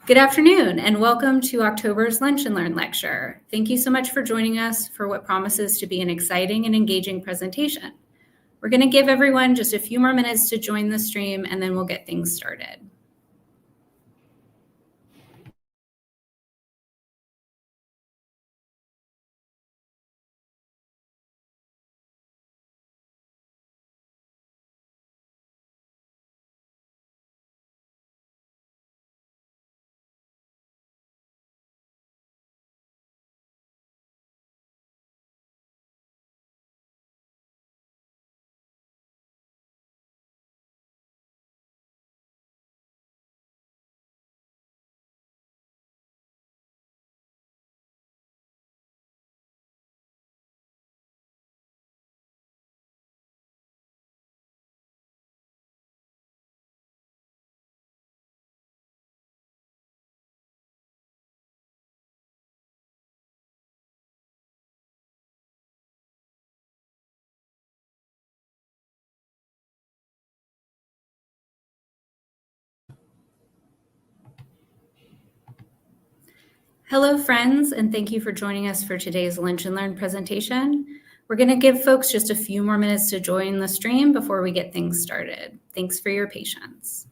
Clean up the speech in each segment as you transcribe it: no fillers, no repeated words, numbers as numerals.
Good afternoon and welcome to October's Lunch and Learn lecture. Thank you so much for joining us for what promises to be an exciting and engaging presentation. We're going to give everyone just a few more minutes to join the stream and then we'll get things started. Hello friends, and thank you for joining us for today's Lunch and Learn presentation. We're going to give folks just a few more minutes to join the stream before we get things started. Thanks for your patience.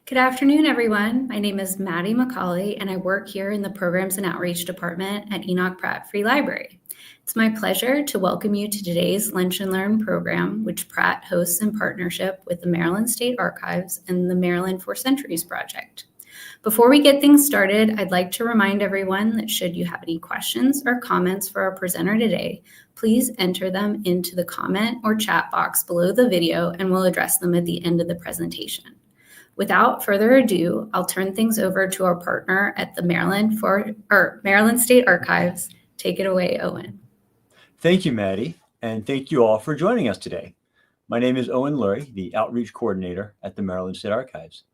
Good afternoon, everyone. My name is Maddie Macabre, and I work here in the Programs and Outreach Department at Enoch Pratt Free Library. It's my pleasure to welcome you to today's Lunch and Learn program, which Pratt hosts in partnership with the Maryland State Archives and the Maryland 4 Centuries Project. Before we get things started, I'd like to remind everyone that should you have any questions or comments for our presenter today, please enter them into the comment or chat box below the video and we'll address them at the end of the presentation. Without further ado, I'll turn things over to our partner at the Maryland State Archives. Take it away, Owen. Thank you, Maddie, and thank you all for joining us today. My name is Owen Lurie, the Outreach Coordinator at the Maryland State Archives.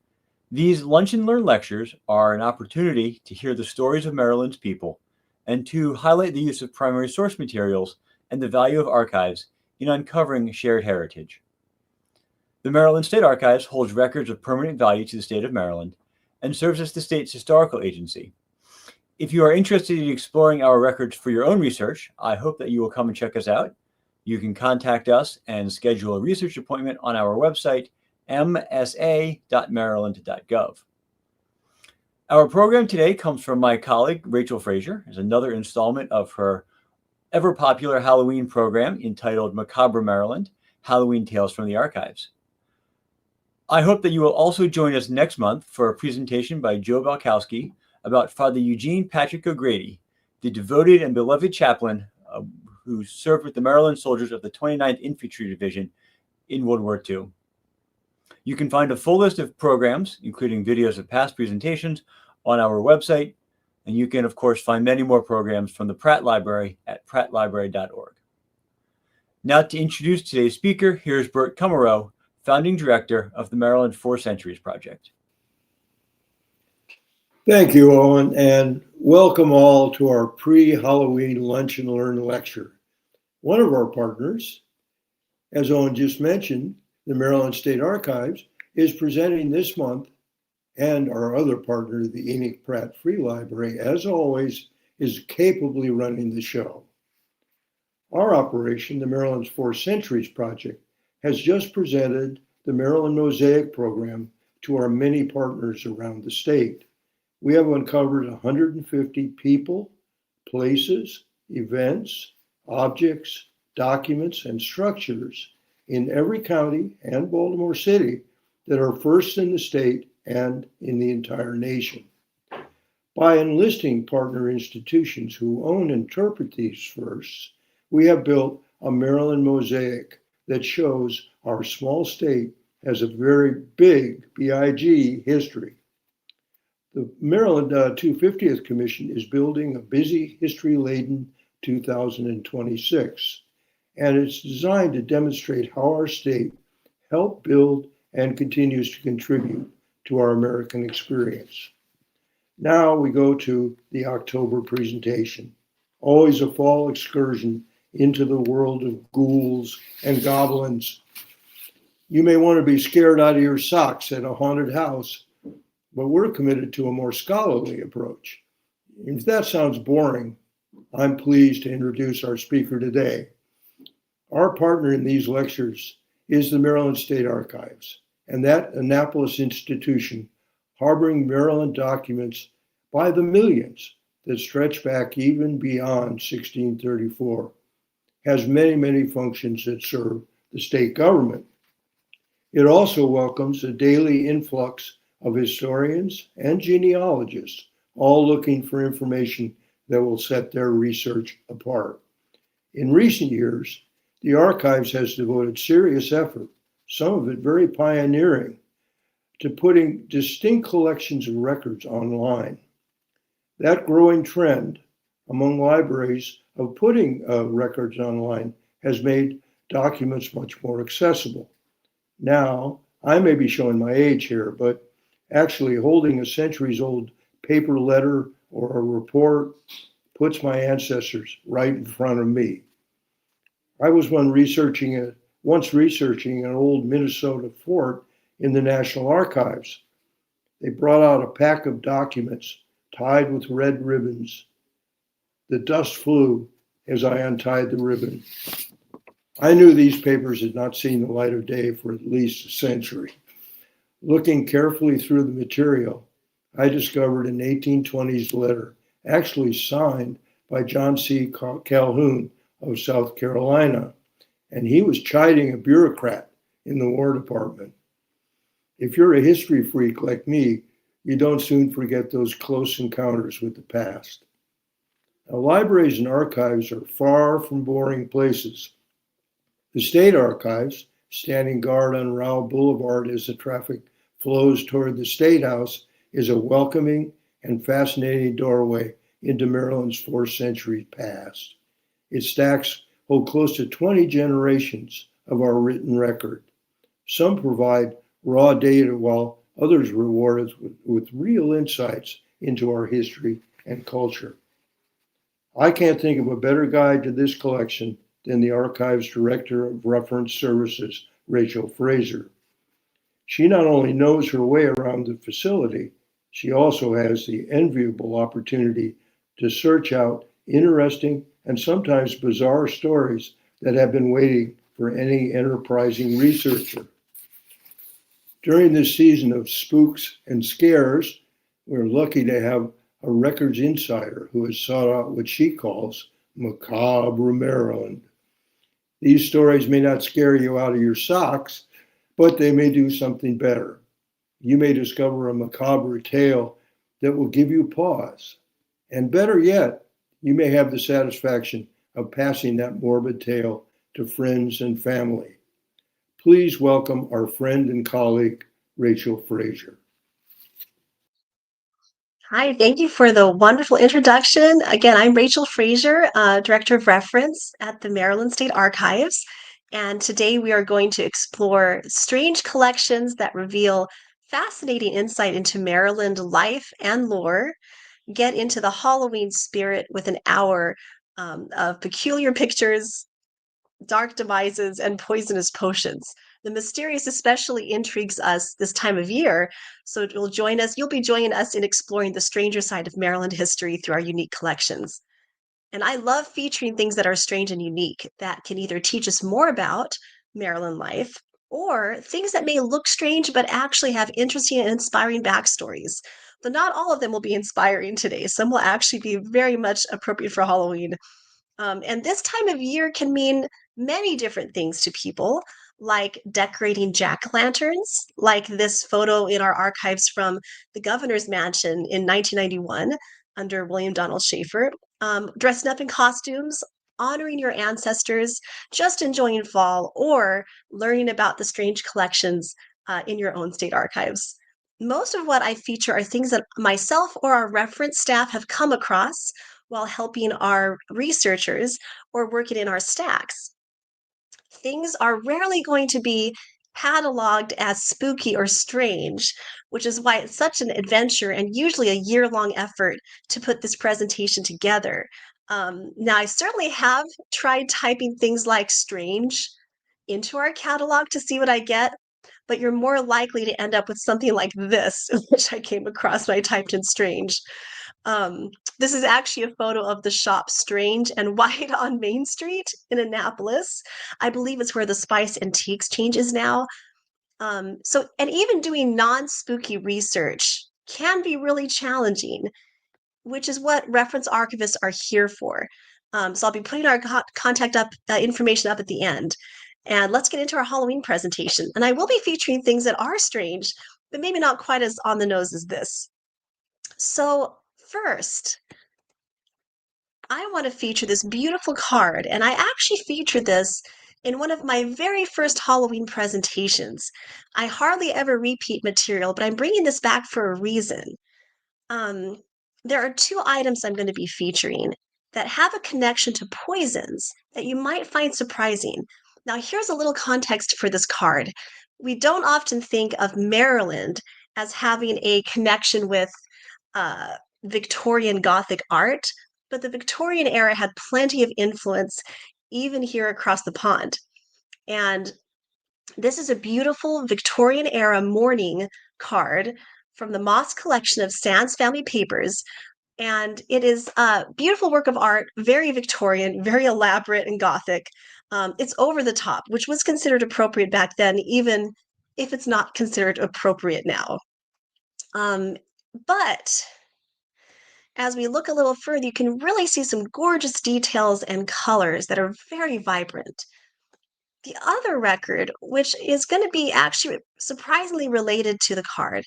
These Lunch and Learn lectures are an opportunity to hear the stories of Maryland's people and to highlight the use of primary source materials and the value of archives in uncovering shared heritage. The Maryland State Archives holds records of permanent value to the state of Maryland and serves as the state's historical agency. If you are interested in exploring our records for your own research, I hope that you will come and check us out. You can contact us and schedule a research appointment on our website, msa.maryland.gov. Our program today comes from my colleague, Rachel Frazier, as another installment of her ever-popular Halloween program entitled Macabre, Maryland, Halloween Tales from the Archives. I hope that you will also join us next month for a presentation by Joe Balkowski about Father Eugene Patrick O'Grady, the devoted and beloved chaplain who served with the Maryland soldiers of the 29th Infantry Division in World War II. You can find a full list of programs, including videos of past presentations, on our website, and you can, of course, find many more programs from the Pratt Library at prattlibrary.org. Now to introduce today's speaker, here's Bert Kummerow, Founding Director of the Maryland 4 Centuries Project. Thank you, Owen, and welcome all to our pre-Halloween Lunch and Learn lecture. One of our partners, as Owen just mentioned, the Maryland State Archives, is presenting this month, and our other partner, the Enoch Pratt Free Library, as always, is capably running the show. Our operation, the Maryland's Four Centuries Project, has just presented the Maryland Mosaic program to our many partners around the state. We have uncovered 150 people, places, events, objects, documents, and structures in every county and Baltimore City that are first in the state and in the entire nation. By enlisting partner institutions who own and interpret these firsts, we have built a Maryland mosaic that shows our small state has a very big, big history. The Maryland 250th Commission is building a busy, history-laden 2026, and it's designed to demonstrate how our state helped build and continues to contribute to our American experience. Now we go to the October presentation, always a fall excursion into the world of ghouls and goblins. You may want to be scared out of your socks at a haunted house, but we're committed to a more scholarly approach. If that sounds boring, I'm pleased to introduce our speaker today. Our partner in these lectures is the Maryland State Archives, and that Annapolis institution harboring Maryland documents by the millions that stretch back even beyond 1634, has many, many functions that serve the state government. It also welcomes a daily influx of historians and genealogists, all looking for information that will set their research apart. In recent years, the Archives has devoted serious effort, some of it very pioneering, to putting distinct collections of records online. That growing trend among libraries of putting records online has made documents much more accessible. Now, I may be showing my age here, but actually holding a centuries-old paper letter or a report puts my ancestors right in front of me. I was once researching an old Minnesota fort in the National Archives. They brought out a pack of documents tied with red ribbons. The dust flew as I untied the ribbon. I knew these papers had not seen the light of day for at least a century. Looking carefully through the material, I discovered an 1820s letter, actually signed by John C. Calhoun of South Carolina, and he was chiding a bureaucrat in the War Department. If you're a history freak like me, you don't soon forget those close encounters with the past. Now, libraries and archives are far from boring places. The State Archives, standing guard on Rowell Boulevard as the traffic flows toward the State House, is a welcoming and fascinating doorway into Maryland's 4th century past. Its stacks hold close to 20 generations of our written record. Some provide raw data, while others reward us with real insights into our history and culture. I can't think of a better guide to this collection than the Archives Director of Reference Services, Rachel Frazier. She not only knows her way around the facility, she also has the enviable opportunity to search out interesting and sometimes bizarre stories that have been waiting for any enterprising researcher. During this season of spooks and scares, we're lucky to have a records insider who has sought out what she calls Macabre Maryland. These stories may not scare you out of your socks, but they may do something better. You may discover a macabre tale that will give you pause. And better yet, you may have the satisfaction of passing that morbid tale to friends and family. Please welcome our friend and colleague, Rachel Frazier. Hi, thank you for the wonderful introduction. Again, I'm Rachel Frazier, Director of Reference at the Maryland State Archives. And today we are going to explore strange collections that reveal fascinating insight into Maryland life and lore, get into the Halloween spirit with an hour of peculiar pictures, dark demises, and poisonous potions. The mysterious especially intrigues us this time of year. So you'll be joining us in exploring the stranger side of Maryland history through our unique collections. And I love featuring things that are strange and unique that can either teach us more about Maryland life or things that may look strange but actually have interesting and inspiring backstories. But not all of them will be inspiring today. Some will actually be very much appropriate for Halloween. And this time of year can mean many different things to people, like decorating jack-o'-lanterns, like this photo in our archives from the governor's mansion in 1991 under William Donald Schaefer, dressing up in costumes, honoring your ancestors, just enjoying fall, or learning about the strange collections in your own state archives. Most of what I feature are things that myself or our reference staff have come across while helping our researchers or working in our stacks. Things are rarely going to be cataloged as spooky or strange, which is why it's such an adventure and usually a year-long effort to put this presentation together. Now, I certainly have tried typing things like strange into our catalog to see what I get, but you're more likely to end up with something like this, which I came across when I typed in strange. This is actually a photo of the shop Strange and White on Main Street in Annapolis. I believe it's where the Spice Antiques change is now. And even doing non-spooky research can be really challenging, which is what reference archivists are here for. So I'll be putting our contact information up at the end. And let's get into our Halloween presentation. And I will be featuring things that are strange, but maybe not quite as on the nose as this. So first, I want to feature this beautiful card, and I actually featured this in one of my very first Halloween presentations. I hardly ever repeat material, but I'm bringing this back for a reason. There are two items I'm going to be featuring that have a connection to poisons that you might find surprising. Now, here's a little context for this card. We don't often think of Maryland as having a connection with Victorian Gothic art, but the Victorian era had plenty of influence even here across the pond. And this is a beautiful Victorian era mourning card from the Moss collection of Sands family papers. And it is a beautiful work of art, very Victorian, very elaborate and Gothic. It's over the top, which was considered appropriate back then, even if it's not considered appropriate now. But as we look a little further, you can really see some gorgeous details and colors that are very vibrant. The other record, which is going to be actually surprisingly related to the card,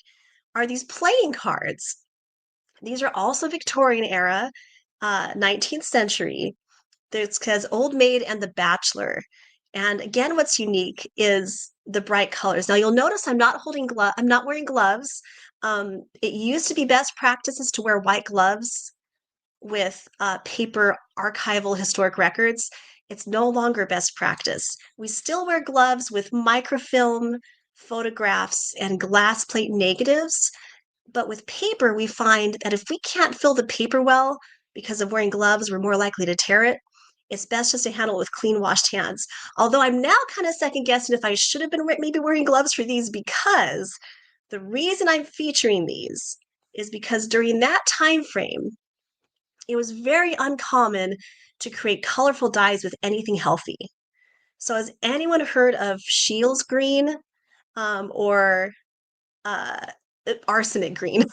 are these playing cards. These are also Victorian era, 19th century. It says Old Maid and the Bachelor. And again, what's unique is the bright colors. Now you'll notice I'm not wearing gloves. It used to be best practices to wear white gloves with paper archival historic records. It's no longer best practice. We still wear gloves with microfilm photographs and glass plate negatives, but with paper, we find that if we can't fill the paper well because of wearing gloves, we're more likely to tear it. It's best just to handle it with clean washed hands. Although I'm now kind of second guessing if I should have been maybe wearing gloves for these, because the reason I'm featuring these is because during that time frame, it was very uncommon to create colorful dyes with anything healthy. So has anyone heard of Shields green or arsenic green?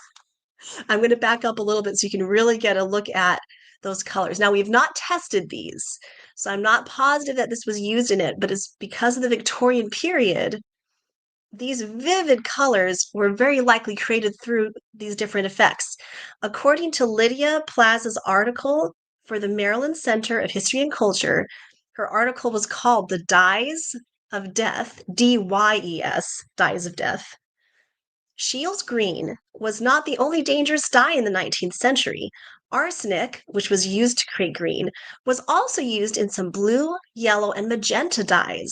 I'm going to back up a little bit so you can really get a look at those colors. Now, we've not tested these, so I'm not positive that this was used in it, but it's because of the Victorian period, these vivid colors were very likely created through these different effects. According to Lydia Plaza's article for the Maryland Center of History and Culture, her article was called The Dyes of Death, D-Y-E-S, Dyes of Death. Shields green was not the only dangerous dye in the 19th century. Arsenic, which was used to create green, was also used in some blue, yellow, and magenta dyes.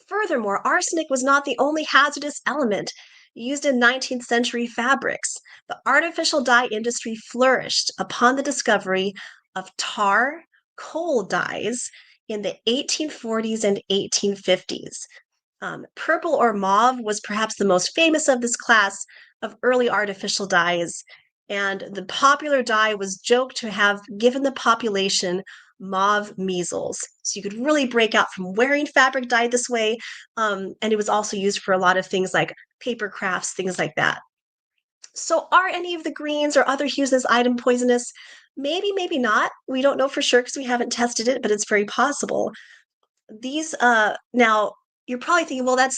Furthermore, arsenic was not the only hazardous element used in 19th century fabrics. The artificial dye industry flourished upon the discovery of tar coal dyes in the 1840s and 1850s. Purple or mauve was perhaps the most famous of this class of early artificial dyes. And the popular dye was joked to have given the population mauve measles. So you could really break out from wearing fabric dyed this way. And it was also used for a lot of things like paper crafts, things like that. So are any of the greens or other hues in this item poisonous? Maybe, maybe not. We don't know for sure because we haven't tested it, but it's very possible. These now you're probably thinking, well,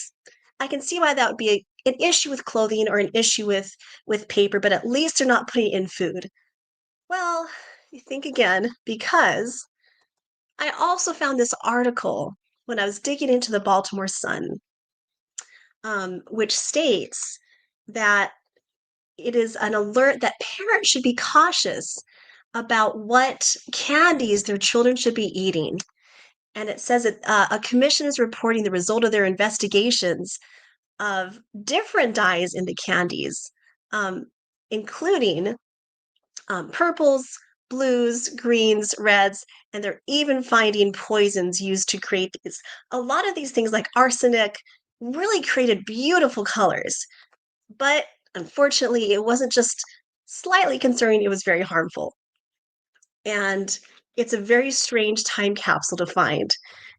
I can see why that would be an issue with clothing or an issue with paper, but at least they're not putting it in food. Well, you think again, because I also found this article when I was digging into the Baltimore Sun, which states that it is an alert that parents should be cautious about what candies their children should be eating. And it says that a commission is reporting the result of their investigations of different dyes in the candies, including purples, blues, greens, reds, and they're even finding poisons used to create these. A lot of these things, like arsenic, really created beautiful colors. But unfortunately, it wasn't just slightly concerning, it was very harmful. And it's a very strange time capsule to find.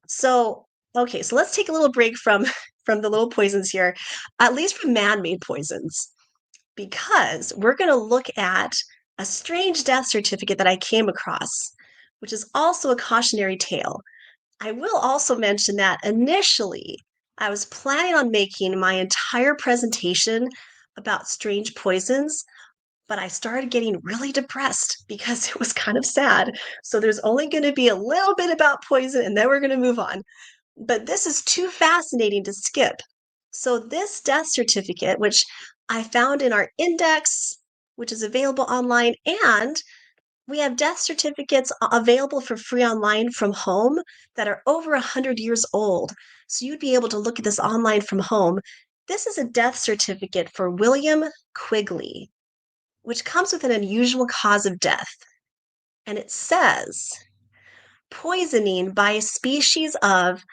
So, okay, so let's take a little break from from the little poisons here, at least from man-made poisons, because we're going to look at a strange death certificate that I came across, which is also a cautionary tale. I will also mention that initially I was planning on making my entire presentation about strange poisons, but I started getting really depressed because it was kind of sad. So there's only going to be a little bit about poison and then we're going to move on. But this is too fascinating to skip. So this death certificate, which I found in our index, which is available online, and we have death certificates available for free online from home that are over 100 years old. So you'd be able to look at this online from home. This is a death certificate for William Quigley, which comes with an unusual cause of death. And it says poisoning by a species of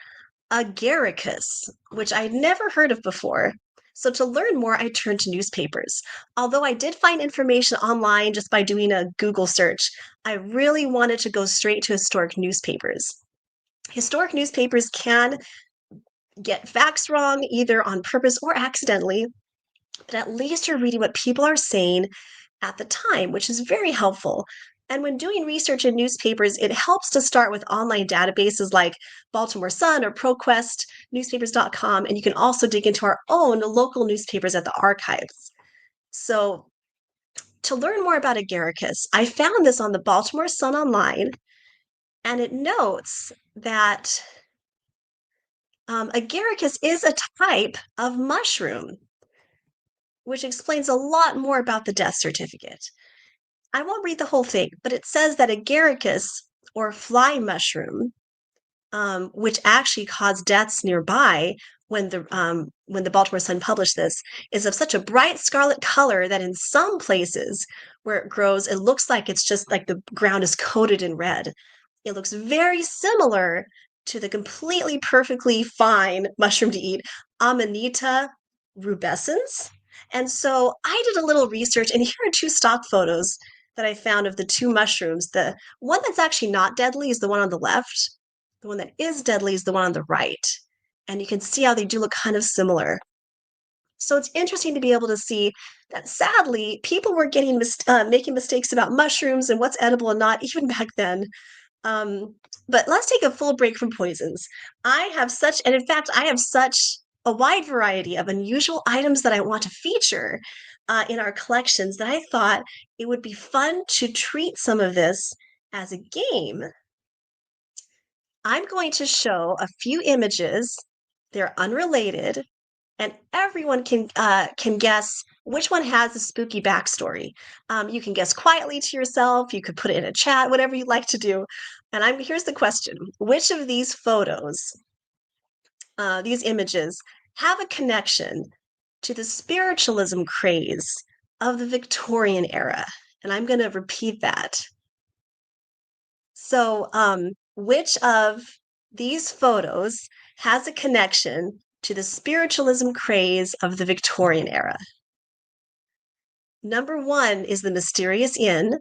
agaricus, which I'd never heard of before. So to learn more, I turned to newspapers. Although I did find information online just by doing a Google search, I really wanted to go straight to historic newspapers. Historic newspapers can get facts wrong, either on purpose or accidentally, but at least you're reading what people are saying at the time, which is very helpful. And when doing research in newspapers, it helps to start with online databases like Baltimore Sun or ProQuest, newspapers.com, and you can also dig into our own local newspapers at the archives. So to learn more about agaricus, I found this on the Baltimore Sun online, and it notes that agaricus is a type of mushroom, which explains a lot more about the death certificate. I won't read the whole thing, but it says that agaricus, or fly mushroom, which actually caused deaths nearby when the Baltimore Sun published this, is of such a bright scarlet color that in some places where it grows, it looks like it's just like the ground is coated in red. It looks very similar to the completely perfectly fine mushroom to eat, Amanita rubescens. And so I did a little research, and here are two stock photos that I found of the two mushrooms. The one that's actually not deadly is the one on the left. The one that is deadly is the one on the right. And you can see how they do look kind of similar. So it's interesting to be able to see that sadly, people were making mistakes about mushrooms and what's edible and not, even back then. But let's take a full break from poisons. I have such a wide variety of unusual items that I want to feature in our collections that I thought it would be fun to treat some of this as a game. I'm going to show a few images. They're unrelated, and everyone can guess which one has a spooky backstory. You can guess quietly to yourself. You could put it in a chat, whatever you'd like to do. And here's the question: which of these photos, these images, have a connection to the spiritualism craze of the Victorian era? And I'm going to repeat that. So, which of these photos has a connection to the spiritualism craze of the Victorian era. Number 1 is the mysterious inn.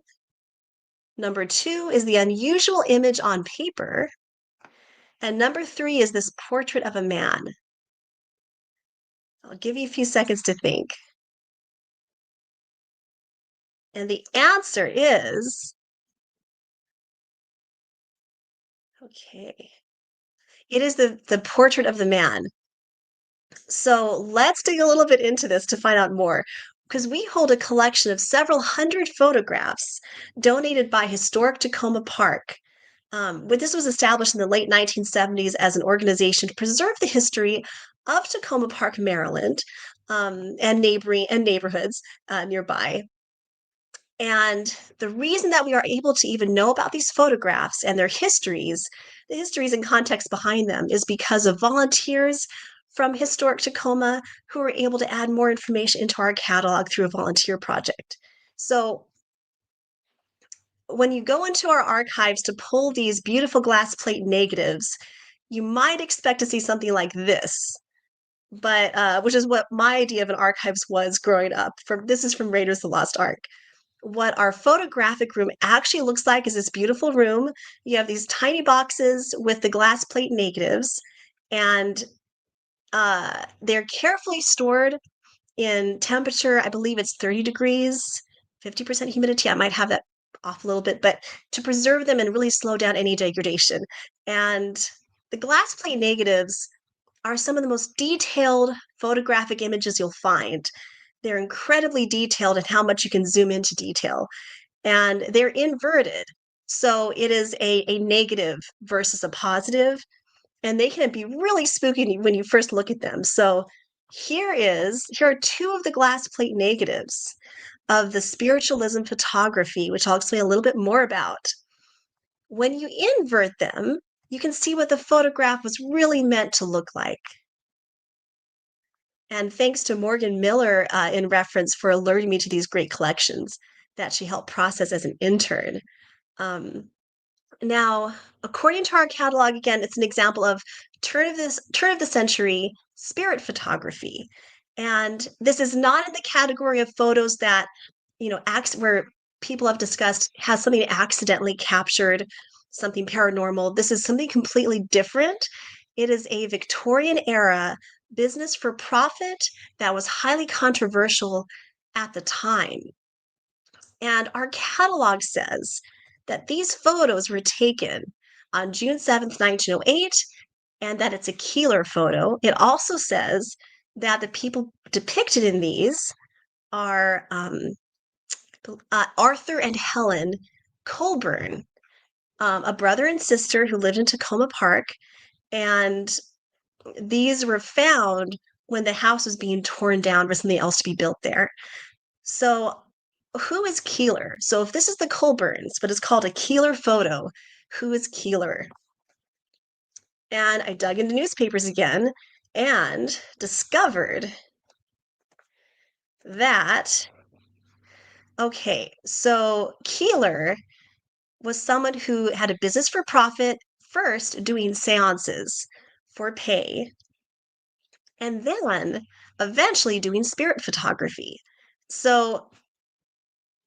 Number 2 is the unusual image on paper. And number 3 is this portrait of a man. I'll give you a few seconds to think. And the answer is, okay, it is the portrait of the man. So let's dig a little bit into this to find out more, because we hold a collection of several hundred photographs donated by Historic Tacoma Park. This was established in the late 1970s as an organization to preserve the history of Tacoma Park, Maryland, and neighborhoods nearby. And the reason that we are able to even know about these photographs and their histories, the histories and context behind them, is because of volunteers from Historic Tacoma who were able to add more information into our catalog through a volunteer project. So when you go into our archives to pull these beautiful glass plate negatives, you might expect to see something like this, but which is what my idea of an archives was growing up. This is from Raiders of the Lost Ark. What our photographic room actually looks like is this beautiful room. You have these tiny boxes with the glass plate negatives, and they're carefully stored in temperature. I believe it's 30 degrees, 50% humidity. I might have that off a little bit, but to preserve them and really slow down any degradation. And the glass plate negatives are some of the most detailed photographic images you'll find. They're incredibly detailed in how much you can zoom into detail. And they're inverted. So it is a negative versus a positive. And they can be really spooky when you first look at them. So here are 2 of the glass plate negatives of the spiritualism photography, which I'll explain a little bit more about. When you invert them, you can see what the photograph was really meant to look like. And thanks to Morgan Miller in reference for alerting me to these great collections that she helped process as an intern. Now, according to our catalog, again, it's an example of turn of the century spirit photography. And this is not in the category of photos that, where people have discussed has something accidentally captured, something paranormal. This is something completely different. It is a Victorian era business for profit that was highly controversial at the time. And our catalog says that these photos were taken on June 7th, 1908, and that it's a Keeler photo. It also says that the people depicted in these are Arthur and Helen Colburn, a brother and sister who lived in Tacoma Park, and these were found when the house was being torn down for something else to be built there. So who is Keeler? So if this is the Colburns, but it's called a Keeler photo, who is Keeler? And I dug into newspapers again and discovered that, okay, so Keeler was someone who had a business for profit, first doing seances for pay, and then eventually doing spirit photography. So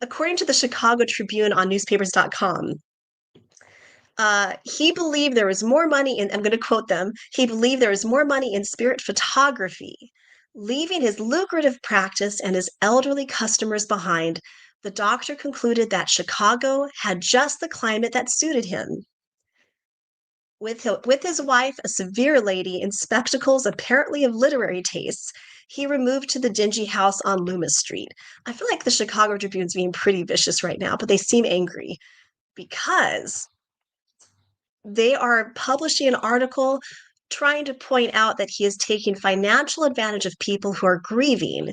according to the Chicago Tribune on newspapers.com, he believed there was more money in, I'm going to quote them, he believed there was more money in spirit photography. Leaving his lucrative practice and his elderly customers behind, the doctor concluded that Chicago had just the climate that suited him. With his wife, a severe lady in spectacles apparently of literary tastes, he removed to the dingy house on Loomis Street. I feel like the Chicago Tribune's being pretty vicious right now, but they seem angry because they are publishing an article trying to point out that he is taking financial advantage of people who are grieving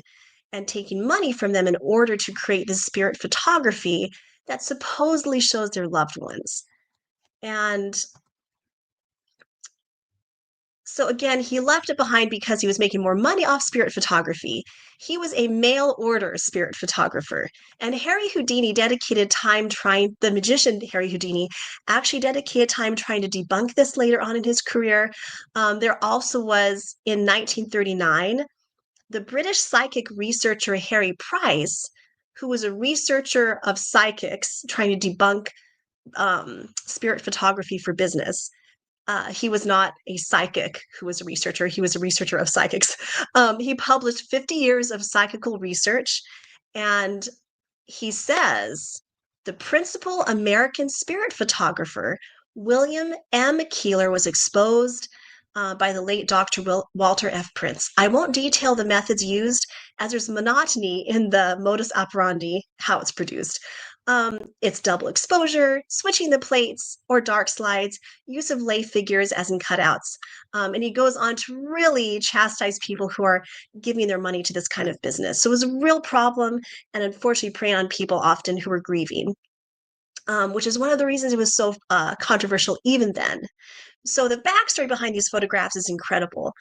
and taking money from them in order to create this spirit photography that supposedly shows their loved ones. And So again, he left it behind because he was making more money off spirit photography. He was a mail order spirit photographer. And Harry Houdini dedicated time trying, the magician Harry Houdini actually dedicated time trying to debunk this later on in his career. There also was in 1939, the British psychic researcher Harry Price, who was a researcher of psychics trying to debunk spirit photography for business. He was not a psychic who was a researcher. He was a researcher of psychics. He published 50 years of psychical research, and he says the principal American spirit photographer, William M. Keeler, was exposed by the late Dr. Walter F. Prince. I won't detail the methods used as there's monotony in the modus operandi, how it's produced. It's double exposure, switching the plates or dark slides, use of lay figures as in cutouts. And he goes on to really chastise people who are giving their money to this kind of business. So it was a real problem, and unfortunately prey on people often who were grieving, which is one of the reasons it was so controversial even then. So the backstory behind these photographs is incredible.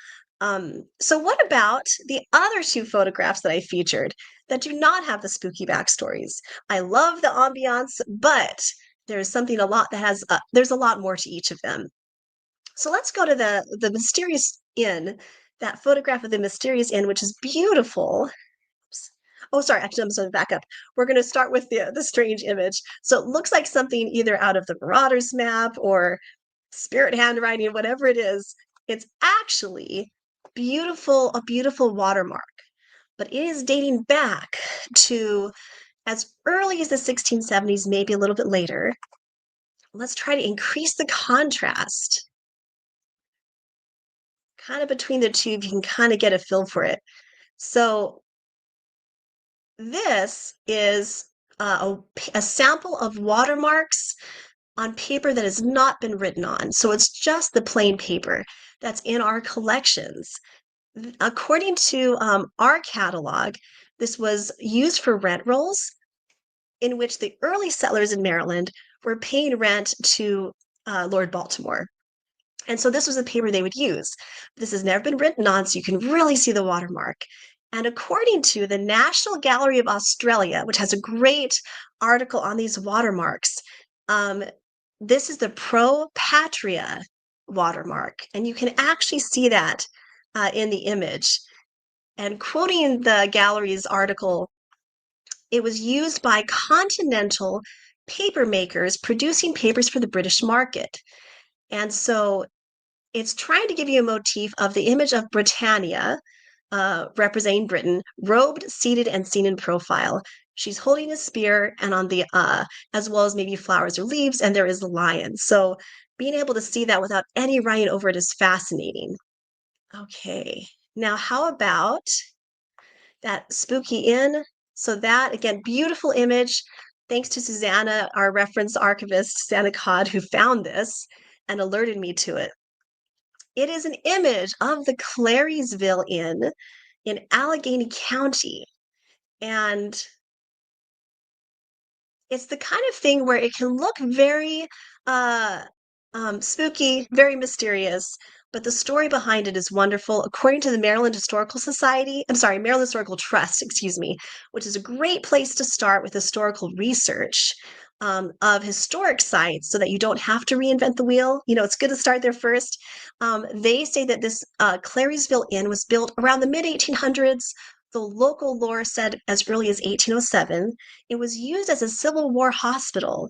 So what about the other two photographs that I featured that do not have the spooky backstories? I love the ambiance, but there's something a lot that has, there's a lot more to each of them. So let's go to the mysterious inn, that photograph of the mysterious inn, which is beautiful. Oops. Oh, sorry, actually, I'm going to back up. We're going to start with the strange image. So it looks like something either out of the Marauders map or spirit handwriting, whatever it is. It's actually a beautiful watermark, but it is dating back to as early as the 1670s, maybe a little bit later. Let's try to increase the contrast kind of between the two, if you can kind of get a feel for it. So this is a sample of watermarks on paper that has not been written on. So it's just the plain paper that's in our collections. According to our catalog, this was used for rent rolls in which the early settlers in Maryland were paying rent to Lord Baltimore. And so this was the paper they would use. This has never been written on, so you can really see the watermark. And according to the National Gallery of Australia, which has a great article on these watermarks, this is the Pro Patria watermark. And you can actually see that in the image. And quoting the gallery's article, it was used by continental paper makers producing papers for the British market. And so it's trying to give you a motif of the image of Britannia, representing Britain, robed, seated, and seen in profile. She's holding a spear, and on the as well as maybe flowers or leaves, and there is a lion. So being able to see that without any writing over it is fascinating. Okay, now how about that spooky inn? So that, again, beautiful image. Thanks to Susanna, our reference archivist, Susanna Codd, who found this and alerted me to it. It is an image of the Claryville Inn in Allegheny County. And it's the kind of thing where it can look very spooky, very mysterious, but the story behind it is wonderful. According to the Maryland Historical Maryland Historical Trust, excuse me, which is a great place to start with historical research of historic sites so that you don't have to reinvent the wheel. You know, it's good to start there first. They say that this Claryville Inn was built around the mid-1800s. The local lore said as early as 1807. It was used as a Civil War hospital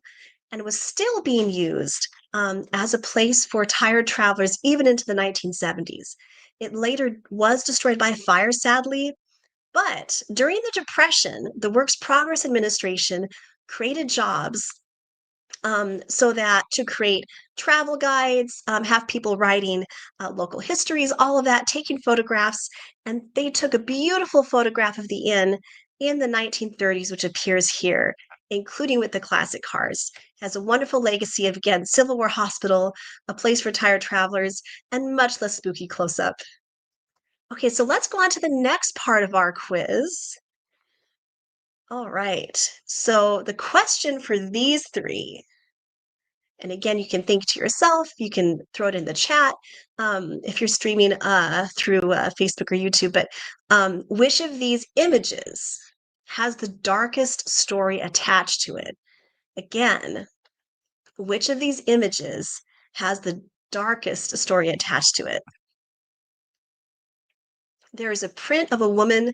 and was still being used as a place for tired travelers even into the 1970s. It later was destroyed by fire, sadly, but during the Depression, the Works Progress Administration created jobs so that to create travel guides, have people writing local histories, all of that, taking photographs. And they took a beautiful photograph of the inn in the 1930s, which appears here, including with the classic cars. It has a wonderful legacy of, again, Civil War hospital, a place for tired travelers, and much less spooky close-up. Okay, so let's go on to the next part of our quiz. All right, so the question for these three, And again, you can think to yourself, you can throw it in the chat if you're streaming through Facebook or YouTube, but which of these images has the darkest story attached to it? Again, which of these images has the darkest story attached to it? There is a print of a woman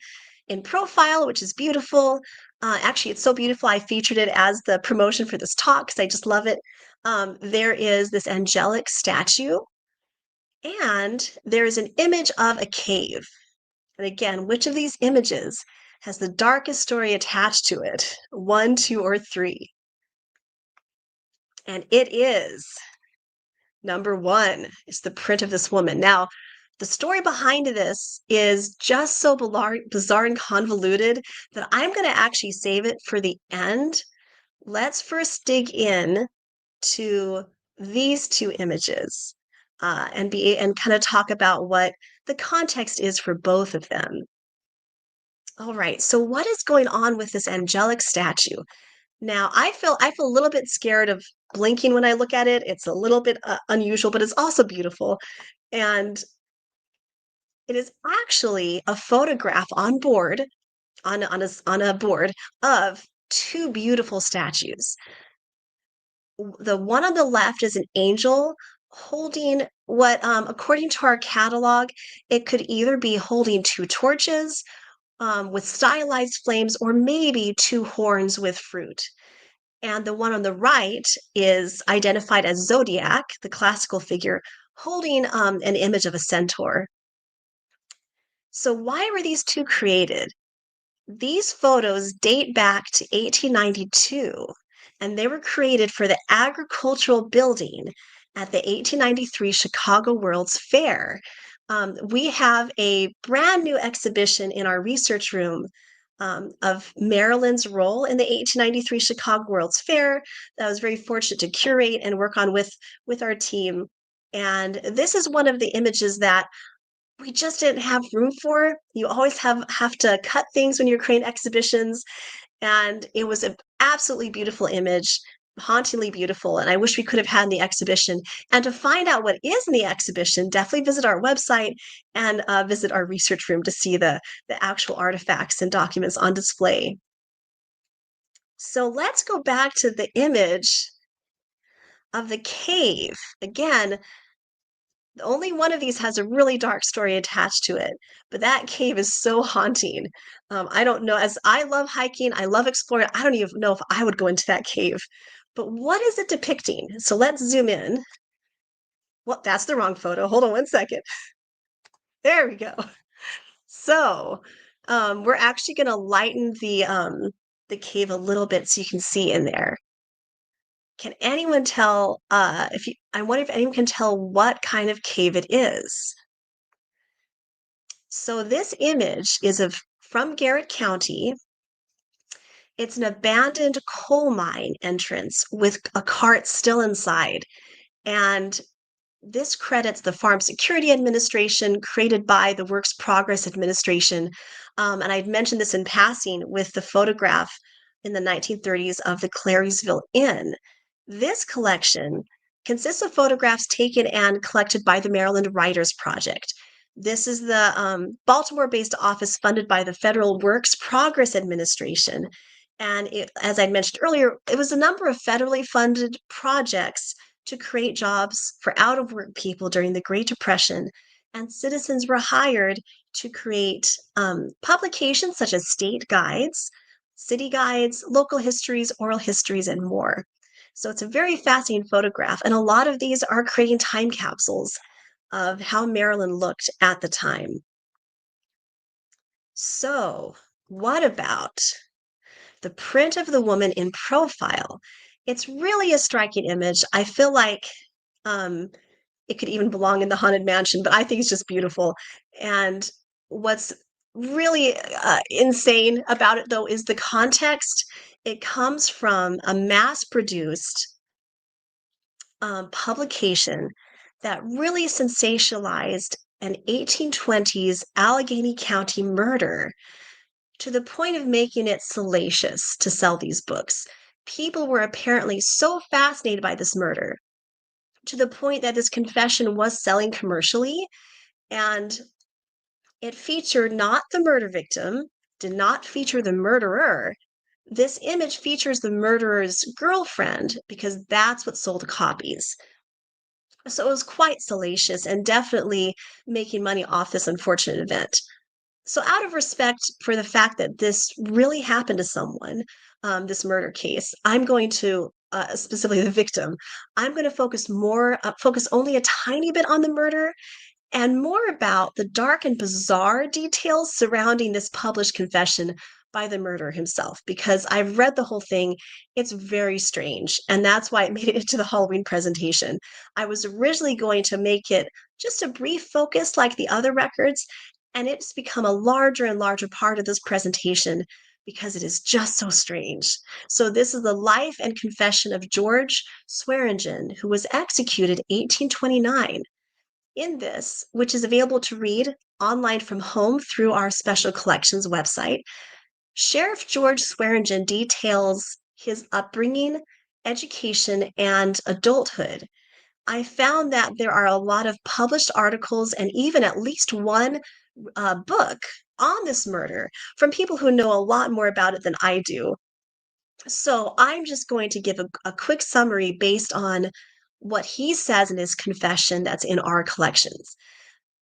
in profile, which is beautiful. Actually, it's so beautiful. I featured it as the promotion for this talk because I just love it. There is this angelic statue, and there is an image of a cave. And again, which of these images has the darkest story attached to it? 1, 2, or 3? And it is number 1. It's the print of this woman. Now, the story behind this is just so bizarre and convoluted that I'm going to actually save it for the end. Let's first dig in to these 2 images and kind of talk about what the context is for both of them. All right, so what is going on with this angelic statue? Now, I feel a little bit scared of blinking when I look at it. It's a little bit unusual, but it's also beautiful. And it is actually a photograph on a board of 2 beautiful statues. The one on the left is an angel holding what, according to our catalog, it could either be holding 2 torches with stylized flames or maybe 2 horns with fruit. And the one on the right is identified as Zodiac, the classical figure, holding an image of a centaur. So why were these 2 created? These photos date back to 1892, and they were created for the agricultural building at the 1893 Chicago World's Fair. We have a brand new exhibition in our research room of Maryland's role in the 1893 Chicago World's Fair that I was very fortunate to curate and work on with our team. And this is one of the images that we just didn't have room for. You always have to cut things when you're creating exhibitions. And it was an absolutely beautiful image, hauntingly beautiful. And I wish we could have had in the exhibition. And to find out what is in the exhibition, definitely visit our website and visit our research room to see the actual artifacts and documents on display. So let's go back to the image of the cave. Again, only one of these has a really dark story attached to it, but that cave is so haunting. I don't know, as I love hiking, I love exploring, I don't even know if I would go into that cave. But what is it depicting? So let's zoom in. Well, that's the wrong photo. Hold on one second. There we go. So we're actually going to lighten the cave a little bit so you can see in there. Can anyone tell I wonder if anyone can tell what kind of cave it is? So this image is from Garrett County. It's an abandoned coal mine entrance with a cart still inside. And this credits the Farm Security Administration created by the Works Progress Administration. And I'd mentioned this in passing with the photograph in the 1930s of the Clariesville Inn. This collection consists of photographs taken and collected by the Maryland Writers Project. This is the Baltimore-based office funded by the Federal Works Progress Administration. And as I mentioned earlier, it was a number of federally funded projects to create jobs for out-of-work people during the Great Depression. And citizens were hired to create publications such as state guides, city guides, local histories, oral histories, and more. So it's a very fascinating photograph. And a lot of these are creating time capsules of how Maryland looked at the time. So what about the print of the woman in profile? It's really a striking image. I feel like it could even belong in the Haunted Mansion, but I think it's just beautiful. And what's really insane about it, though, is the context. It comes from a mass-produced publication that really sensationalized an 1820s Allegheny County murder to the point of making it salacious to sell these books. People were apparently so fascinated by this murder to the point that this confession was selling commercially, and it featured not the murder victim, did not feature the murderer. This image features the murderer's girlfriend because that's what sold copies. So it was quite salacious and definitely making money off this unfortunate event. So, out of respect for the fact that this really happened to someone, this murder case, I'm going to specifically the victim. I'm going to focus only a tiny bit on the murder and more about the dark and bizarre details surrounding this published confession by the murderer himself, because I've read the whole thing. It's very strange, and that's why it made it into the Halloween presentation. I was originally going to make it just a brief focus like the other records, and it's become a larger and larger part of this presentation because it is just so strange. So this is the life and confession of George Swearingen, who was executed 1829. In this, which is available to read online from home through our special collections website, Sheriff George Swearingen details his upbringing, education, and adulthood. I found that there are a lot of published articles and even at least one book on this murder from people who know a lot more about it than I do. So I'm just going to give a quick summary based on what he says in his confession that's in our collections.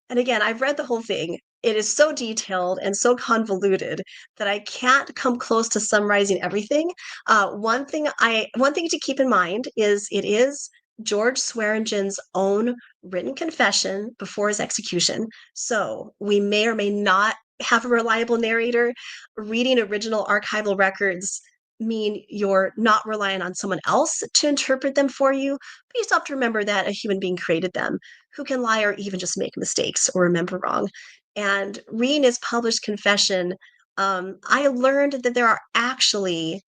And again, I've read the whole thing. It is so detailed and so convoluted that I can't come close to summarizing everything. One thing to keep in mind is it is George Swearingen's own written confession before his execution. So we may or may not have a reliable narrator. Reading original archival records mean you're not relying on someone else to interpret them for you, but you still have to remember that a human being created them, who can lie or even just make mistakes or remember wrong. And reading his published confession, I learned that there are actually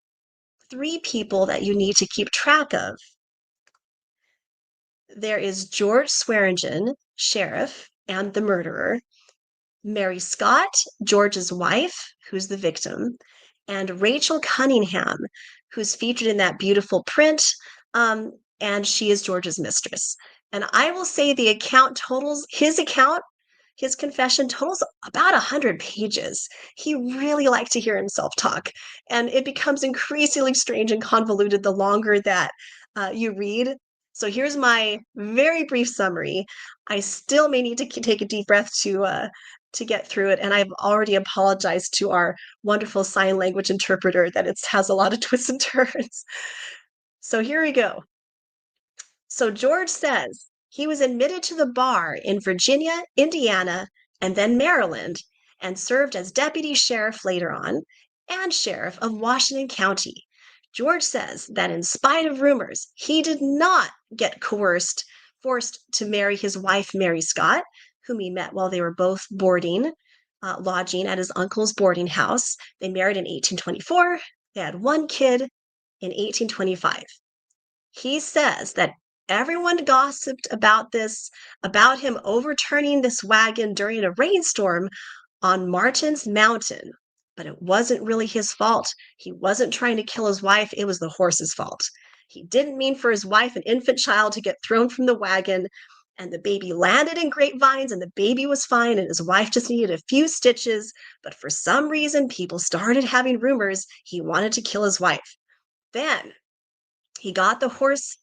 three people that you need to keep track of. There is George Swearingen, sheriff, and the murderer, Mary Scott, George's wife, who's the victim, and Rachel Cunningham, who's featured in that beautiful print, and she is George's mistress. And I will say the his confession totals about 100 pages. He really liked to hear himself talk, and it becomes increasingly strange and convoluted the longer that you read. So here's my very brief summary. I still may need to take a deep breath to get through it, and I've already apologized to our wonderful sign language interpreter that it has a lot of twists and turns. So here we go. So George says he was admitted to the bar in Virginia, Indiana, and then Maryland, and served as deputy sheriff later on, and sheriff of Washington County. George says that in spite of rumors, he did not get forced to marry his wife, Mary Scott, whom he met while they were both lodging at his uncle's boarding house. They married in 1824. They had one kid in 1825. He says that everyone gossiped about him overturning this wagon during a rainstorm on Martin's Mountain, but it wasn't really his fault. He wasn't trying to kill his wife. It was the horse's fault. He didn't mean for his wife and infant child to get thrown from the wagon, and the baby landed in grapevines, and the baby was fine, and his wife just needed a few stitches, but for some reason, people started having rumors he wanted to kill his wife. Then he got the horse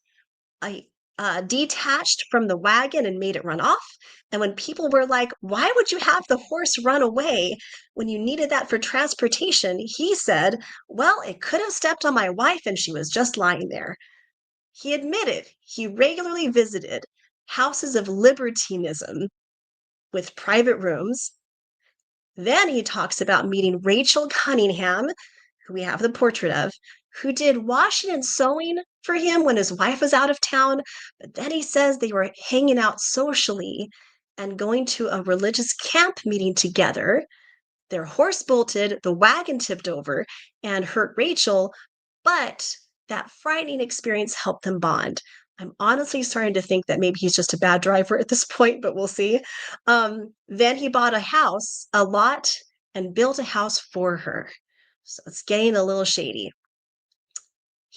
detached from the wagon and made it run off. And when people were like, why would you have the horse run away when you needed that for transportation? He said, well, it could have stepped on my wife and she was just lying there. He admitted he regularly visited houses of libertinism with private rooms. Then he talks about meeting Rachel Cunningham, who we have the portrait of, who did washing and sewing for him when his wife was out of town. But then he says they were hanging out socially and going to a religious camp meeting together. Their horse bolted, the wagon tipped over and hurt Rachel, but that frightening experience helped them bond. I'm honestly starting to think that maybe he's just a bad driver at this point, but we'll see. Then he bought a lot, and built a house for her. So it's getting a little shady.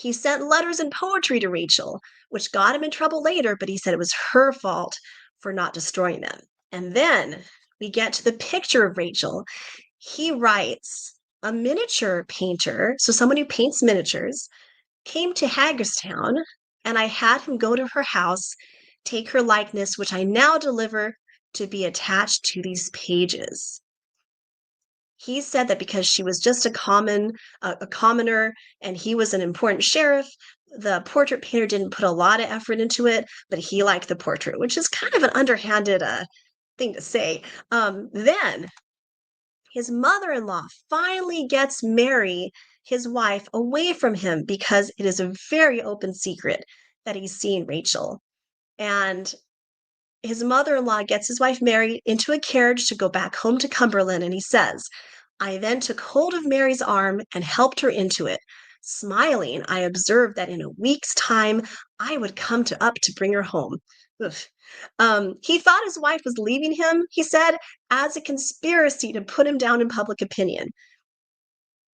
He sent letters and poetry to Rachel, which got him in trouble later, but he said it was her fault for not destroying them. And then we get to the picture of Rachel. He writes, a miniature painter, so someone who paints miniatures, came to Hagerstown, and I had him go to her house, take her likeness, which I now deliver to be attached to these pages. He said that because she was just a commoner, and he was an important sheriff, the portrait painter didn't put a lot of effort into it, but he liked the portrait, which is kind of an underhanded thing to say. Then his mother-in-law finally gets Mary, his wife, away from him because it is a very open secret that he's seen Rachel. And his mother-in-law gets his wife Mary into a carriage to go back home to Cumberland, and he says, I then took hold of Mary's arm and helped her into it. Smiling, I observed that in a week's time I would come up to bring her home. He thought his wife was leaving him, he said, as a conspiracy to put him down in public opinion.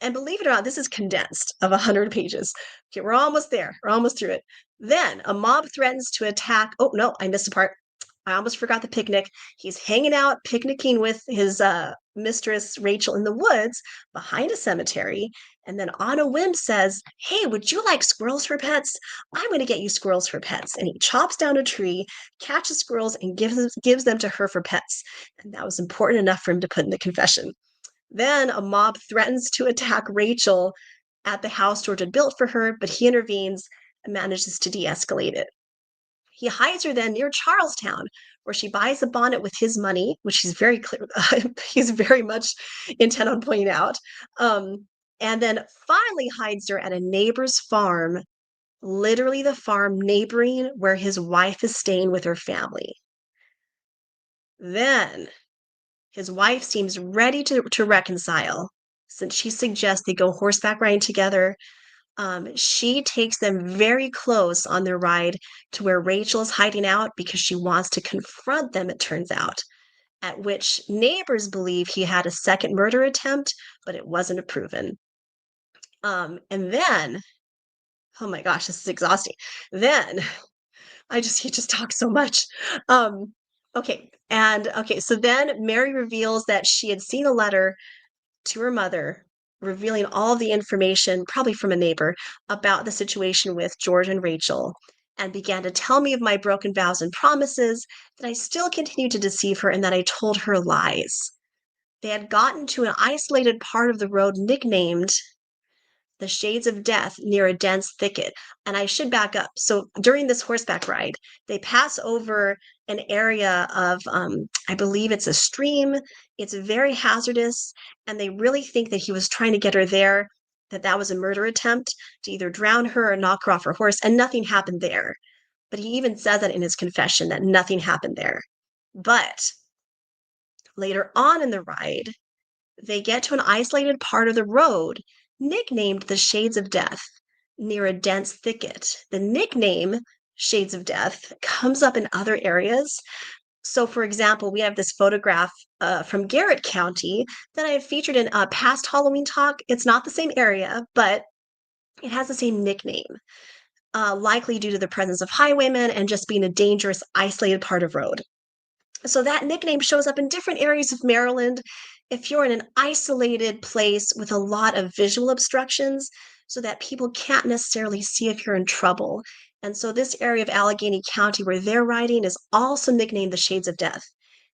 And believe it or not, this is condensed of 100 pages. Okay, we're almost there. We're almost through it. Then a mob threatens to attack. Oh, no, I missed a part. I almost forgot the picnic. He's hanging out, picnicking with his mistress, Rachel, in the woods behind a cemetery. And then on a whim says, hey, would you like squirrels for pets? I'm going to get you squirrels for pets. And he chops down a tree, catches squirrels, and gives them to her for pets. And that was important enough for him to put in the confession. Then a mob threatens to attack Rachel at the house George had built for her, but he intervenes and manages to de-escalate it. He hides her then near Charlestown, where she buys a bonnet with his money, which he's very clear, he's very much intent on pointing out. And then finally hides her at a neighbor's farm, literally the farm neighboring where his wife is staying with her family. Then his wife seems ready to reconcile, since she suggests they go horseback riding together. She takes them very close on their ride to where Rachel is hiding out because she wants to confront them, it turns out, at which neighbors believe he had a second murder attempt, but it wasn't proven. And then, oh my gosh, this is exhausting. Then he just talks so much. Okay, so then Mary reveals that she had seen a letter to her mother revealing all of the information, probably from a neighbor, about the situation with George and Rachel, and began to tell me of my broken vows and promises, that I still continued to deceive her, and that I told her lies. They had gotten to an isolated part of the road nicknamed the Shades of Death near a dense thicket. And I should back up. So during this horseback ride, they pass over an area of, I believe it's a stream. It's very hazardous. And they really think that he was trying to get her there, that was a murder attempt to either drown her or knock her off her horse. And nothing happened there. But he even says that in his confession, that nothing happened there. But later on in the ride, they get to an isolated part of the road nicknamed the Shades of Death near a dense thicket. The nickname Shades of Death comes up in other areas. So, for example, we have this photograph from Garrett County that I have featured in a past Halloween talk. It's not the same area, but it has the same nickname, likely due to the presence of highwaymen and just being a dangerous, isolated part of road. So that nickname shows up in different areas of Maryland if you're in an isolated place with a lot of visual obstructions so that people can't necessarily see if you're in trouble. And so this area of Allegheny County where they're riding is also nicknamed the Shades of Death.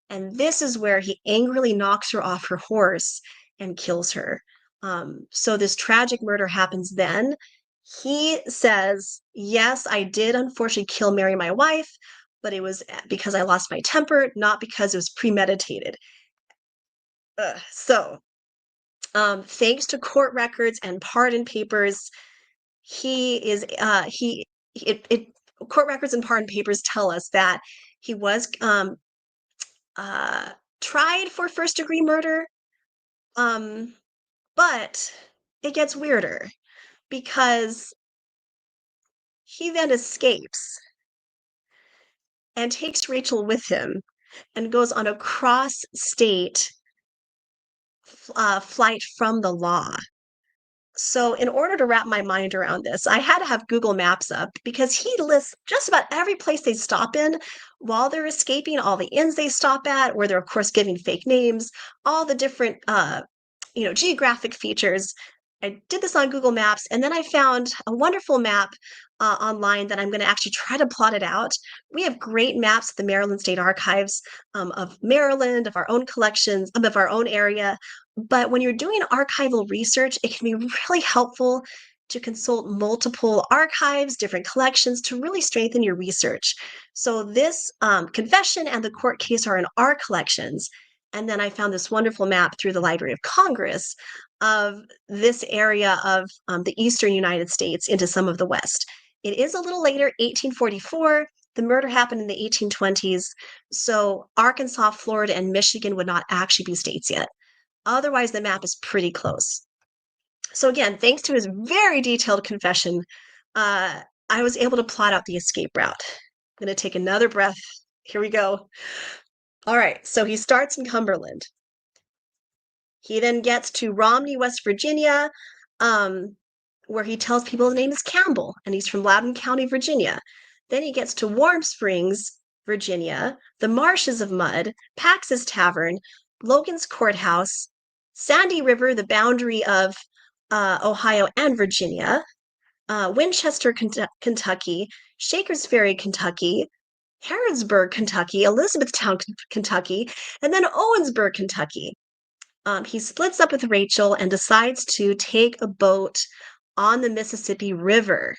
And this is where he angrily knocks her off her horse and kills her. So this tragic murder happens then. He says, yes, I did unfortunately kill Mary, my wife, but it was because I lost my temper, not because it was premeditated. Thanks to court records and pardon papers, court records and pardon papers tell us that he was tried for first-degree murder, but it gets weirder because he then escapes and takes Rachel with him and goes on a cross-state flight from the law. So in order to wrap my mind around this, I had to have Google Maps up because he lists just about every place they stop in while they're escaping, all the inns they stop at, where they're of course giving fake names, all the different geographic features. I did this on Google Maps, and then I found a wonderful map online that I'm going to actually try to plot it out. We have great maps at the Maryland State Archives of Maryland, of our own collections, of our own area. But when you're doing archival research, it can be really helpful to consult multiple archives, different collections to really strengthen your research. So this confession and the court case are in our collections. And then I found this wonderful map through the Library of Congress of this area of the eastern United States into some of the West. It is a little later, 1844. The murder happened in the 1820s. So Arkansas, Florida, and Michigan would not actually be states yet. Otherwise, the map is pretty close. So again, thanks to his very detailed confession, I was able to plot out the escape route. I'm going to take another breath. Here we go. All right, so he starts in Cumberland. He then gets to Romney, West Virginia, where he tells people his name is Campbell, and he's from Loudoun County, Virginia. Then he gets to Warm Springs, Virginia, the Marshes of Mud, Pax's Tavern, Logan's Courthouse, Sandy River, the boundary of Ohio and Virginia, Winchester, Kentucky, Shakers Ferry, Kentucky, Harrodsburg, Kentucky, Elizabethtown, Kentucky, and then Owensburg, Kentucky. He splits up with Rachel and decides to take a boat on the Mississippi River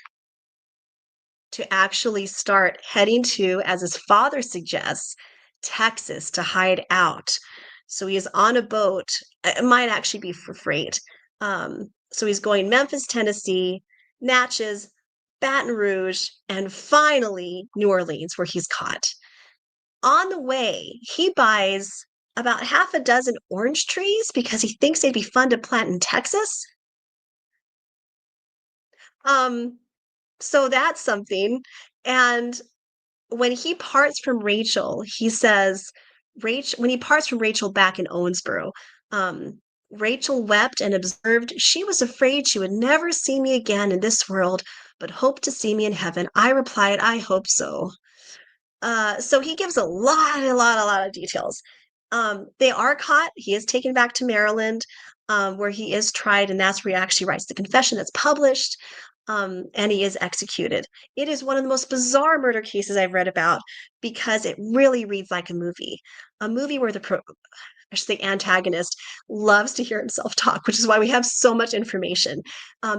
to actually start heading to, as his father suggests, Texas to hide out. So he is on a boat. It might actually be for freight. So he's going Memphis, Tennessee, Natchez, Baton Rouge, and finally New Orleans, where he's caught. On the way, he buys about half a dozen orange trees because he thinks they'd be fun to plant in Texas. So that's something. And when he parts from Rachel, he says, when he parts from Rachel back in Owensboro, Rachel wept and observed she was afraid she would never see me again in this world, but hoped to see me in heaven. I replied, I hope so. So he gives a lot of details. They are caught. He is taken back to Maryland, where he is tried, and that's where he actually writes the confession that's published, and he is executed. It is one of the most bizarre murder cases I've read about because it really reads like a movie where the antagonist loves to hear himself talk, which is why we have so much information.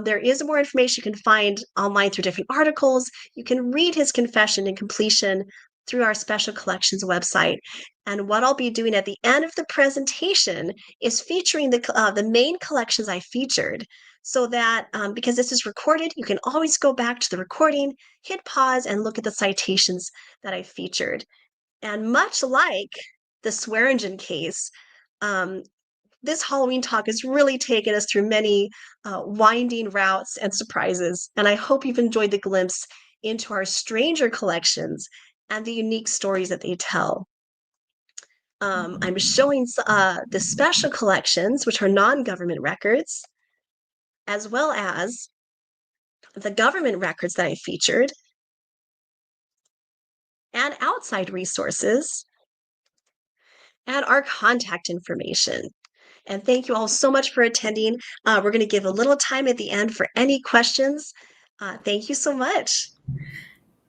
There is more information you can find online through different articles. You can read his confession and completion through our special collections website. And what I'll be doing at the end of the presentation is featuring the main collections I featured, so that because this is recorded, you can always go back to the recording, hit pause, and look at the citations that I featured. And much like the Swearingen case, this Halloween talk has really taken us through many winding routes and surprises. And I hope you've enjoyed the glimpse into our stranger collections and the unique stories that they tell. I'm showing the special collections, which are non-government records, as well as the government records that I featured, and outside resources, and our contact information. And thank you all so much for attending. We're going to give a little time at the end for any questions. Thank you so much.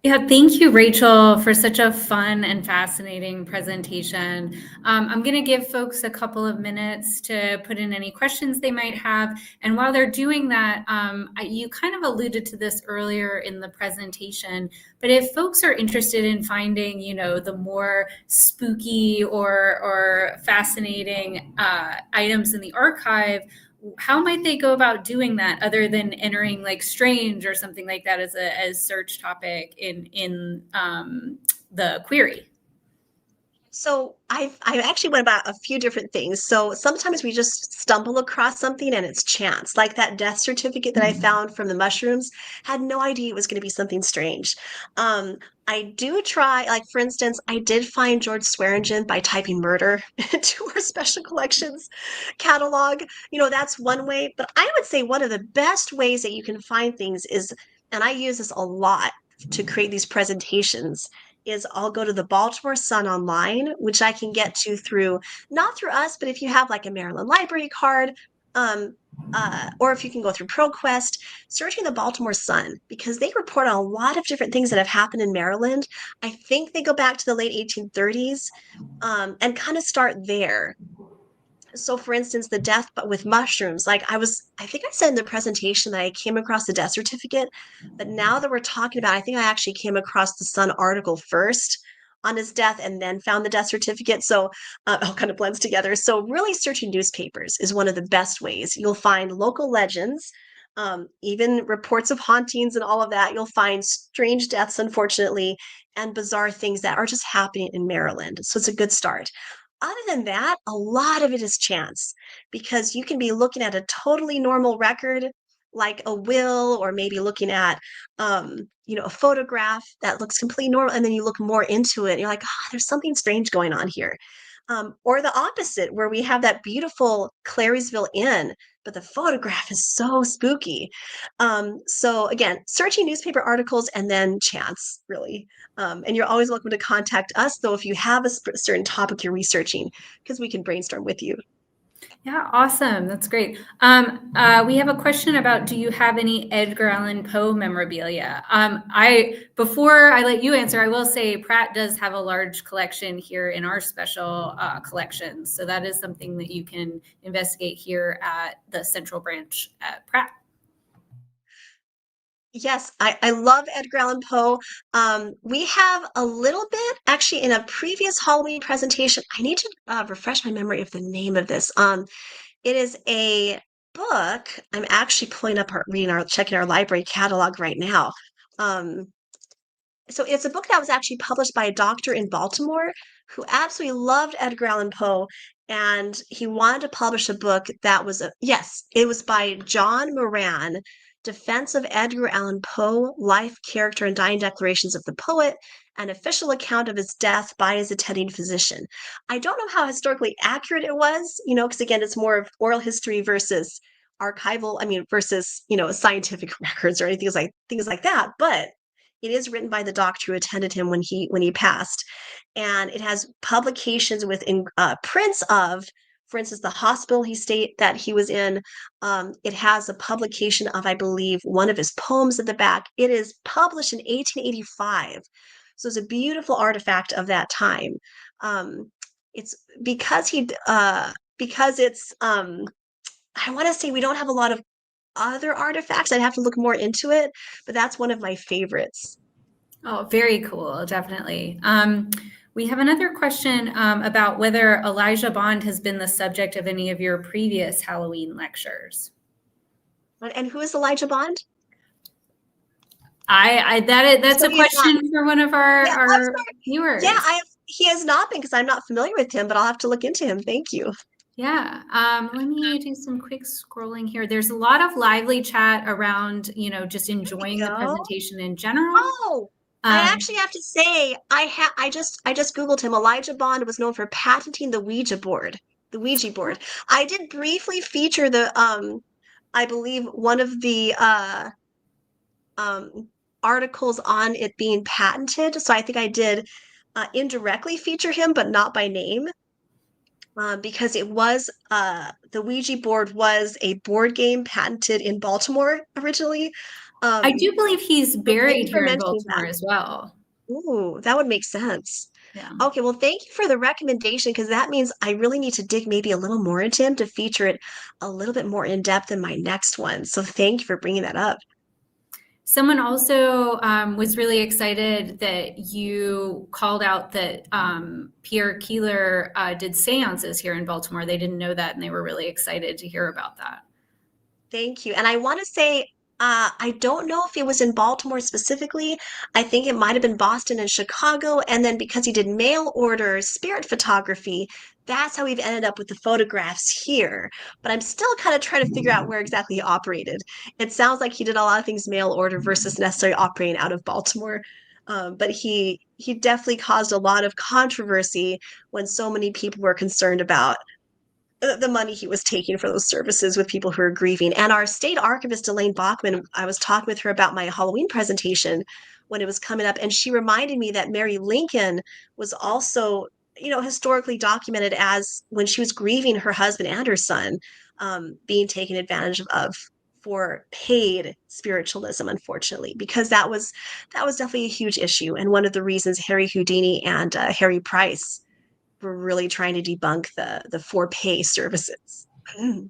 Yeah, thank you, Rachel, for such a fun and fascinating presentation. I'm going to give folks a couple of minutes to put in any questions they might have. And while they're doing that, you kind of alluded to this earlier in the presentation, but if folks are interested in finding, the more spooky or fascinating items in the archive, how might they go about doing that other than entering like strange or something like that as a search topic in the query? So I actually went about a few different things. So sometimes we just stumble across something and it's chance. Like that death certificate that I found from the mushrooms, had no idea it was going to be something strange. Um, I do try, like for instance, I did find George Swearingen by typing murder into our special collections catalog. That's one way. But I would say one of the best ways that you can find things is, and I use this a lot to create these presentations, is I'll go to the Baltimore Sun online, which I can get to through, not through us, but if you have like a Maryland library card, um, or if you can go through ProQuest, searching the Baltimore Sun, because they report on a lot of different things that have happened in Maryland. I think they go back to the late 1830s, and kind of start there. So for instance, the death but with mushrooms, like I think I said in the presentation that I came across the death certificate, but now that we're talking about, I think I actually came across the Sun article first on his death and then found the death certificate. So it all kind of blends together. So really searching newspapers is one of the best ways. You'll find local legends, even reports of hauntings and all of that. You'll find strange deaths, unfortunately, and bizarre things that are just happening in Maryland. So it's a good start. Other than that, a lot of it is chance, because you can be looking at a totally normal record, like a will, or maybe looking at, a photograph that looks completely normal, and then you look more into it, and you're like, there's something strange going on here. Or the opposite, where we have that beautiful Clary'sville Inn, but the photograph is so spooky. So again, searching newspaper articles and then chance, really. And you're always welcome to contact us, though, if you have a certain topic you're researching, because we can brainstorm with you. Yeah, awesome. That's great. We have a question about, do you have any Edgar Allan Poe memorabilia? Before I let you answer, I will say Pratt does have a large collection here in our special collections. So that is something that you can investigate here at the Central Branch at Pratt. Yes, I love Edgar Allan Poe. We have a little bit, actually, in a previous Halloween presentation. I need to refresh my memory of the name of this. It is a book. I'm actually pulling up checking our library catalog right now. Um, so it's a book that was actually published by a doctor in Baltimore who absolutely loved Edgar Allan Poe, and he wanted to publish a book that was it was by John Moran, Defense of Edgar Allan Poe, Life, Character, and Dying Declarations of the Poet, an official account of his death by his attending physician. I don't know how historically accurate it was, because again, it's more of oral history versus archival, versus, scientific records or anything things like that. But it is written by the doctor who attended him when he passed, and it has publications with prints of, for instance, the hospital that he was in. It has a publication of, I believe, one of his poems at the back. It is published in 1885, so it's a beautiful artifact of that time. It's because it's I want to say we don't have a lot of other artifacts. I'd have to look more into it, but that's one of my favorites. Oh, very cool. Definitely. We have another question about whether Elijah Bond has been the subject of any of your previous Halloween lectures. And who is Elijah Bond? That's So a question for one of our viewers. Yeah, he has not been, because I'm not familiar with him, but I'll have to look into him. Thank you. Yeah. Let me do some quick scrolling here. There's a lot of lively chat around, just enjoying the presentation in general. Oh, I actually have to say, I just Googled him. Elijah Bond was known for patenting the Ouija board. The Ouija board. I did briefly feature I believe one of the articles on it being patented. So I think I did indirectly feature him, but not by name. Because it was the Ouija board was a board game patented in Baltimore originally. I do believe he's buried here in mentioning Baltimore as well. Ooh, that would make sense. Yeah. Okay, well, thank you for the recommendation, because that means I really need to dig maybe a little more into him to feature it a little bit more in depth in my next one. So thank you for bringing that up. Someone also was really excited that you called out that Pierre Keeler did seances here in Baltimore. They didn't know that, and they were really excited to hear about that. Thank you. And I want to say, I don't know if it was in Baltimore specifically. I think it might have been Boston and Chicago. And then because he did mail order spirit photography, that's how we've ended up with the photographs here. But I'm still kind of trying to figure out where exactly he operated. It sounds like he did a lot of things mail order versus necessarily operating out of Baltimore. But he definitely caused a lot of controversy when so many people were concerned about the money he was taking for those services with people who are grieving. And our state archivist, Elaine Bachman, I was talking with her about my Halloween presentation when it was coming up, and she reminded me that Mary Lincoln was also, historically documented as when she was grieving her husband and her son being taken advantage of for paid spiritualism, unfortunately, because that was definitely a huge issue, and one of the reasons Harry Houdini and Harry Price were really trying to debunk the for pay services. We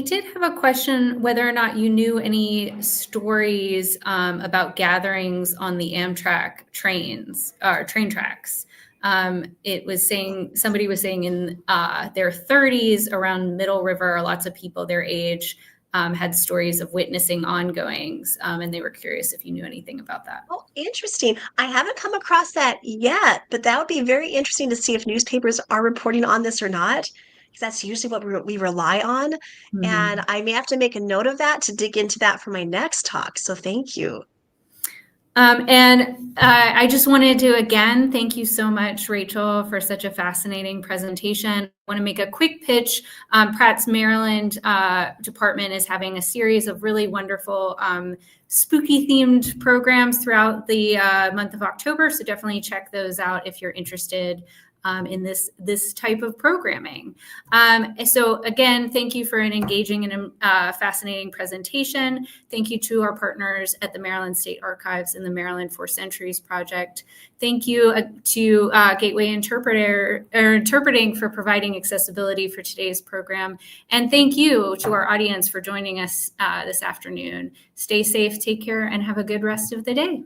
did have a question whether or not you knew any stories about gatherings on the Amtrak trains or train tracks. It was saying, somebody was saying in their 30s around Middle River, lots of people their age had stories of witnessing ongoings, and they were curious if you knew anything about that. Oh, interesting. I haven't come across that yet, but that would be very interesting to see if newspapers are reporting on this or not, because that's usually what we rely on. And I may have to make a note of that to dig into that for my next talk. So thank you. I just wanted to, again, thank you so much, Rachel, for such a fascinating presentation. I want to make a quick pitch. Pratt's Maryland department is having a series of really wonderful spooky themed programs throughout the month of October. So definitely check those out if you're interested in this type of programming. So again, thank you for an engaging and fascinating presentation. Thank you to our partners at the Maryland State Archives and the Maryland 4 Centuries Project. Thank you to Gateway Interpreting for providing accessibility for today's program. And thank you to our audience for joining us this afternoon. Stay safe, take care, and have a good rest of the day.